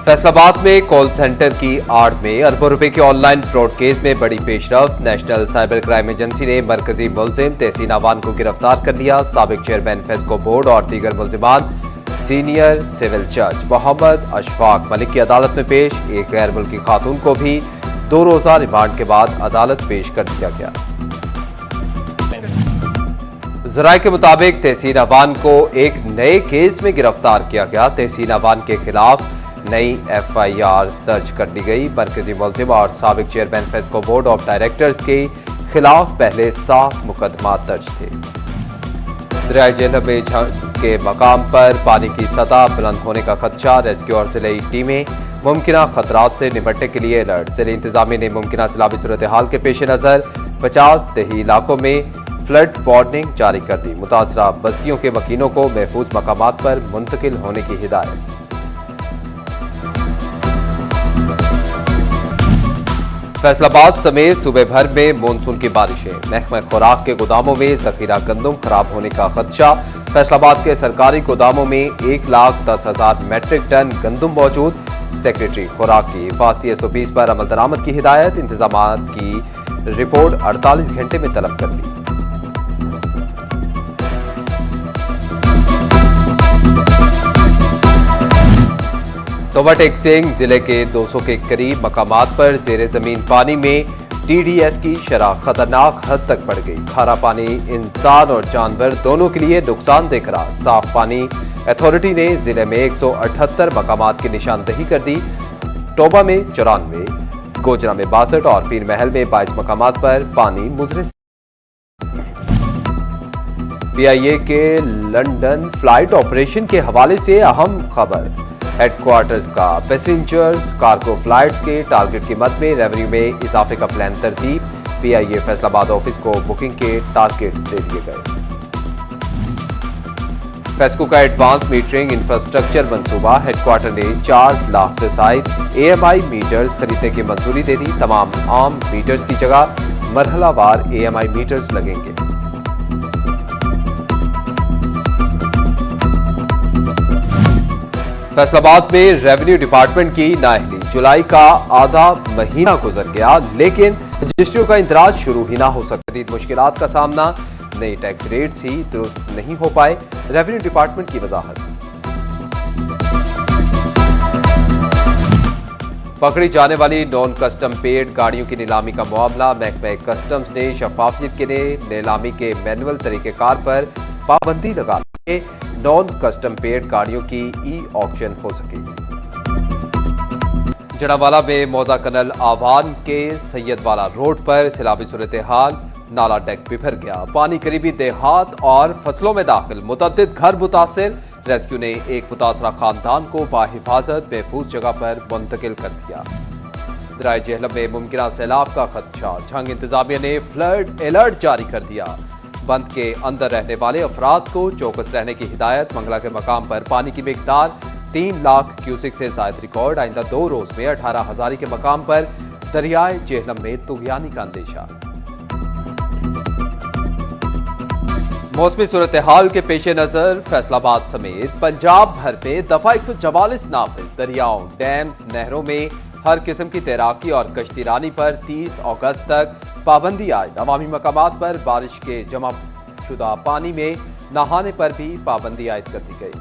फैसलाबाद में call centre की आड़ में अरबों रुपए के ऑनलाइन फ्रॉड केस में बड़ी पेशरफ्त। नेशनल साइबर क्राइम एजेंसी ने मरकजी मुलजिम तहसीन अवान को गिरफ्तार कर लिया। साबिक चेयरमैन फेस्को बोर्ड और दीगर मुलजिमान सीनियर सिविल जज मोहम्मद अशफाक मलिक की अदालत में पेश। एक गैर मुल्की खातून को भी 2 रोजा रिमांड के बाद अदालत पेश कर दिया गया। जराये के मुताबिक तहसीन अवान को एक नए केस में गिरफ्तार किया गया। तहसीन अवान के खिलाफ नई एफआईआर दर्ज कर दी गई। मरकजी मुलजिम और साबिक chairman FESCO board of directors के खिलाफ पहले 7 मुकदमा दर्ज थे। दरियाए झेलम में के मकाम पर पानी की सतह बुलंद होने का खदशा। रेस्क्यू और जिले टीमें मुमकिन खतरात से निपटने के लिए अलर्ट। जिले इंतजामिया ने मुमकिन सैलाबी सूरत हाल के पेश नजर 50 दही इलाकों में फ्लड वार्निंग जारी कर दी। मुतासरा बस्तियों के मकीनों को महफूज मकामात पर मुंतकिल होने की हिदायत। फैसलाबाद समेत सूबे भर में मानसून की बारिशें। महकमा खुराक के गोदामों में जखीरा गंदम खराब होने का खदशा। फैसलाबाद के सरकारी गोदामों में 1,10,000 मैट्रिक टन गंदम मौजूद। सेक्रेटरी खुराक की हिफाजती एसओपीज पर अमल दरामद की हिदायत। इंतजामात की रिपोर्ट 48 घंटे में तलब कर ली। तोबा टेक सिंह जिले के 200 के करीब मकामात पर जेरे जमीन पानी में टीडीएस की शरह खतरनाक हद तक बढ़ गई। खारा पानी इंसान और जानवर दोनों के लिए नुकसानदेह करार। साफ पानी अथॉरिटी ने जिले में 178 मकामात की निशानदेही कर दी। टोबा में 94, गोजरा में 62 और पीर महल में 22 मकामात पर पानी मुजरिस। पीआईए के लंदन फ्लाइट ऑपरेशन के हवाले से अहम खबर। हेडक्वार्टर्स का पैसेंजर्स कार्गो फ्लाइट्स के टारगेट कीमत में रेवेन्यू में इजाफे का प्लान तरतीब। पीआईए फैसलाबाद ऑफिस को बुकिंग के टारगेट्स दे दिए गए। फेस्को का एडवांस मीटरिंग इंफ्रास्ट्रक्चर मंसूबा। हेडक्वार्टर ने 4 लाख से जायद एएमआई मीटर्स खरीदने की मंजूरी दे दी। तमाम आम मीटर्स की जगह मरहलावार एएमआई मीटर्स लगेंगे। फैसलाबाद में रेवेन्यू डिपार्टमेंट की नाअहली। जुलाई का आधा महीना गुजर गया लेकिन रजिस्ट्रियों का इंदराज शुरू ही ना हो सका। शदीद मुश्किलात का सामना। नए टैक्स रेट्स ही दुरुस्त नहीं हो पाए। रेवेन्यू डिपार्टमेंट की वजाहत। पकड़ी जाने वाली नॉन कस्टम पेड गाड़ियों की नीलामी का मामला। महकमा कस्टम्स ने शफाफियत के लिए नीलामी के मैनुअल तरीकेकार पर पाबंदी लगा दी। नॉन कस्टम पेड गाड़ियों की ई ऑक्शन हो सकेगी। जड़ावाला में मौजा कनल आवान के सैयदवाला रोड पर सैलाबी सूरत हाल। नाला डेक बिफर गया। पानी करीबी देहात और फसलों में दाखिल। मुतअद्दिद घर मुतासिर। रेस्क्यू ने एक मुतासरा खानदान को बाहिफाजत महफूज जगह पर मुंतकिल कर दिया। दरियाए झेलम में मुमकिन सैलाब का खदशा। झंग इंतजामिया ने फ्लड अलर्ट जारी कर दिया। बंद के अंदर रहने वाले अफराद को चौकस रहने की हिदायत। मंगला के मकाम पर पानी की मिकदार 3 लाख क्यूसिक से जायद रिकॉर्ड। आइंदा 2 रोज में 18,000 के मकाम पर दरियाए झेलम में तुगयानी का अंदेशा। मौसमी सूरत हाल के पेश नजर फैसलाबाद समेत पंजाब भर में दफा 144 नाफिज। दरियाओं, डैम्स, नहरों में हर किस्म की तैराकी और कश्तीरानी पर 30 अगस्त तक पाबंदी आयद। अवामी मकामात पर बारिश के जमा शुदा पानी में नहाने पर भी पाबंदी आयद कर दी गई।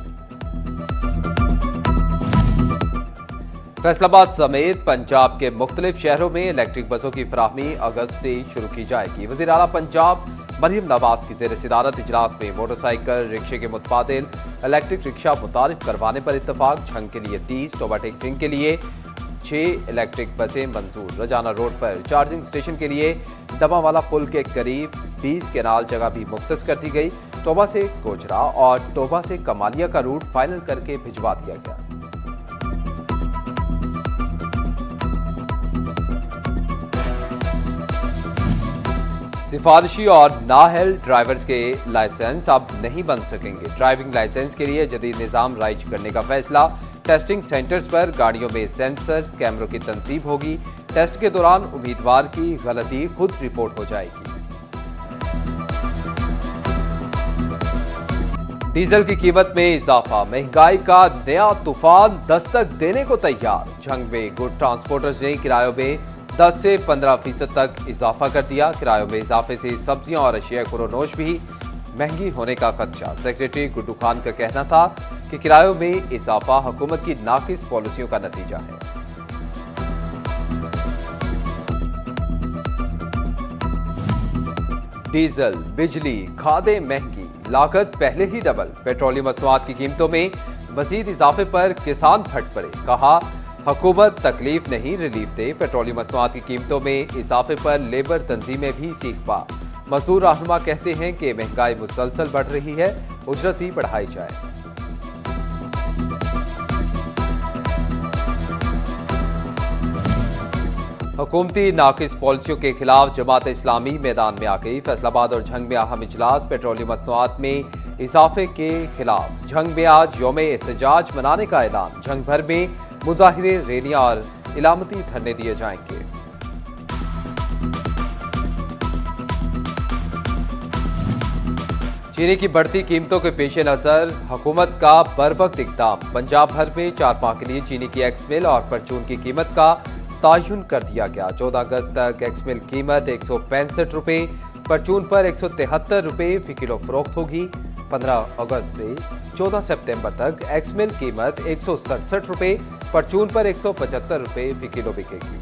फैसलाबाद समेत पंजाब के मुख्तलिफ शहरों में इलेक्ट्रिक बसों की फराहमी अगस्त से शुरू की जाएगी। वज़ीर आला पंजाब मरियम नवाज की ज़ेर सदारत इजलास में मोटरसाइकिल रिक्शे के मुतबादिल इलेक्ट्रिक रिक्शा मुतारिफ करवाने पर इत्तफाक। झंग के लिए 30, टोबा टेक सिंह के लिए 6 इलेक्ट्रिक बसें मंजूर। रजाना रोड पर चार्जिंग स्टेशन के लिए दमावाला पुल के करीब 20 केनाल जगह भी मुख्तस कर दी गई। टोबा से गोजरा और टोबा से कमालिया का रूट फाइनल करके भिजवा दिया गया। सिफारिशी और नाअहल ड्राइवर्स के लाइसेंस अब नहीं बन सकेंगे। ड्राइविंग लाइसेंस के लिए जदीद निजाम राइज करने का फैसला। टेस्टिंग सेंटर्स पर गाड़ियों में सेंसर्स, कैमरों की तनसीब होगी। टेस्ट के दौरान उम्मीदवार की गलती खुद रिपोर्ट हो जाएगी। डीजल की कीमत में इजाफा, महंगाई का नया तूफान दस्तक देने को तैयार। झंग में गुड ट्रांसपोर्टर्स ने किरायों में 10 से 15% तक इजाफा कर दिया। किरायों में इजाफे से सब्जियां और अशिया खुरोनोश भी महंगी होने का खदशा। सेक्रेटरी गुड्डू खान का कहना था कि किरायों में इजाफा हुकूमत की नाकिस पॉलिसियों का नतीजा है। डीजल, बिजली, खादें महंगी, लागत पहले ही डबल। पेट्रोलियम मसनूआत की कीमतों में मजीद इजाफे पर किसान फट पड़े। कहा, हुकूमत तकलीफ नहीं रिलीफ दे। पेट्रोलियम मसनूआत की कीमतों में इजाफे पर लेबर तंजीमें भी सीख पा। मजदूर रहनुमा कहते हैं कि महंगाई मुसलसल बढ़ रही है, उजरत ही बढ़ाई जाए। हुकूमती नाकिस पॉलिसियों के खिलाफ जमात इस्लामी मैदान में आ गई। फैसलाबाद और झंग में अहम इजलास। पेट्रोलियम मसनूआत में इजाफे के खिलाफ झंग में आज यौम एहतजाज मनाने का ऐलान। झंग भर में मुजाहिरे, रैलियां और इलामती धरने दिए जाएंगे। चीनी की बढ़ती कीमतों के पेश नजर हुकूमत का बरवक्त इकदाम। पंजाब भर में 4 माह के लिए चीनी की एक्समिल और परचून की कीमत का तायुन कर दिया गया। 14 अगस्त तक एक्समिल कीमत 165 रुपए, परचून पर 173 रुपए फी किलो फरोख्त होगी। 15 अगस्त से 14 सितंबर तक एक्समिल कीमत 167 रुपए, परचून पर 175 रुपए फी किलो बिकेगी।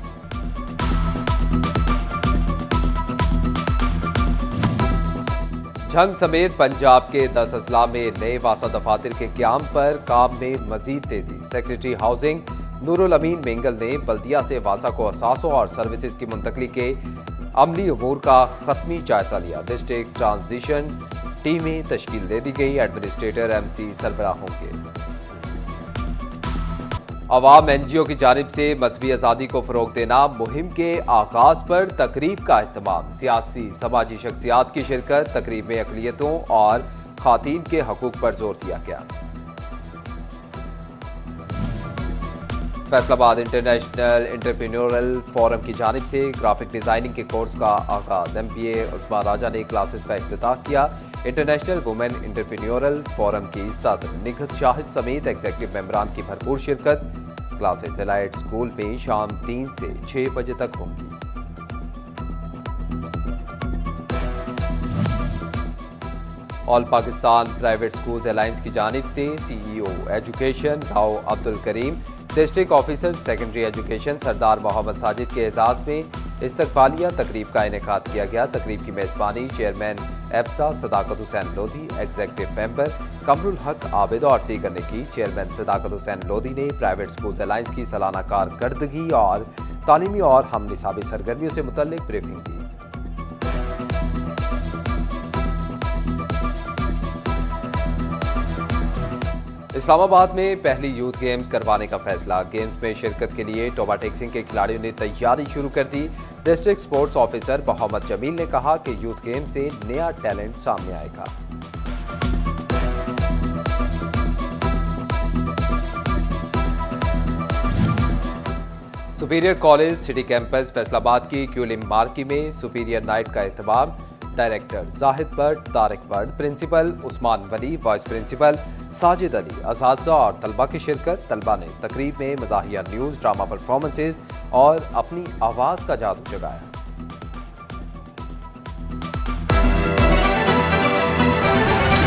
झंग समेत पंजाब के 10 अजला में नए वासा दफातर के क्याम पर काम में मजीद तेजी। सेक्रेटरी हाउसिंग नूरुल अमीन मेंगल ने बल्दिया से वासा को असासों और सर्विसेज की मुंतकली के अमली अमूर का खत्मी जायजा लिया। डिस्ट्रिक्ट ट्रांजिशन टीमें तश्कील दे दी गई। एडमिनिस्ट्रेटर MC सरबराह होंगे। अवाम NGO की जानिब से मजहबी आज़ादी को फरोग देना मुहिम के आगाज पर तकरीब का एहतमाम। सियासी समाजी शख्सियात की शिरकत। तकरीब में अक़लियतों और खातीन के हकूक पर जोर दिया गया। फैसलाबाद इंटरनेशनल एंटरप्रेन्योरल फोरम की जानिब से ग्राफिक डिजाइनिंग के कोर्स का आगाज। MPA उस्मान राजा ने क्लासेस का इफ्तिताह किया। इंटरनेशनल वुमेन एंटरप्रेन्योरल फोरम की सदर निगहत शाहिद समेत एग्जीक्यूटिव मेंबरान की भरपूर शिरकत। क्लासेस एलाइट स्कूल में शाम 3 से 6 बजे तक होंगी। All Pakistan private schools alliance की जानिब से CEO एजुकेशन गाओ Abdul Karim, district officer secondary education सरदार मोहम्मद साजिद के एजाज में इस्तकबालिया तकरीब का इनेकाद किया गया। तकरीब की मेजबानी चेयरमैन एफसा सदाकत हुसैन लोधी, एग्जीक्यूटिव मेंबर कमरुल हक आबिद और दीगर ने की। चेयरमैन सदाकत हुसैन लोधी ने प्राइवेट स्कूल्स अलायंस की सालाना कारकर्दगी और तालीमी और हम निसाबी सरगर्मियों से मुतल्लिक ब्रीफिंग की। इस्लामाबाद में पहली यूथ गेम्स करवाने का फैसला। गेम्स में शिरकत के लिए टोबा टेक्सिंग के खिलाड़ियों ने तैयारी शुरू कर दी। District sports officer Mohammad Jamil ने कहा कि यूथ गेम से नया टैलेंट सामने आएगा। Superior college city campus Faisalabad की क्यूलिम मार्की में सुपीरियर नाइट का एहतमाम। Director Zahid Butt, Tariq Butt, principal Usman Wali, vice principal Sajid Ali, असातिज़ा और तलबा की शिरकत। तलबा ने तकरीब में मज़ाहिया न्यूज़, ड्रामा परफॉर्मेंसेज और अपनी आवाज़ का जादू जगाया।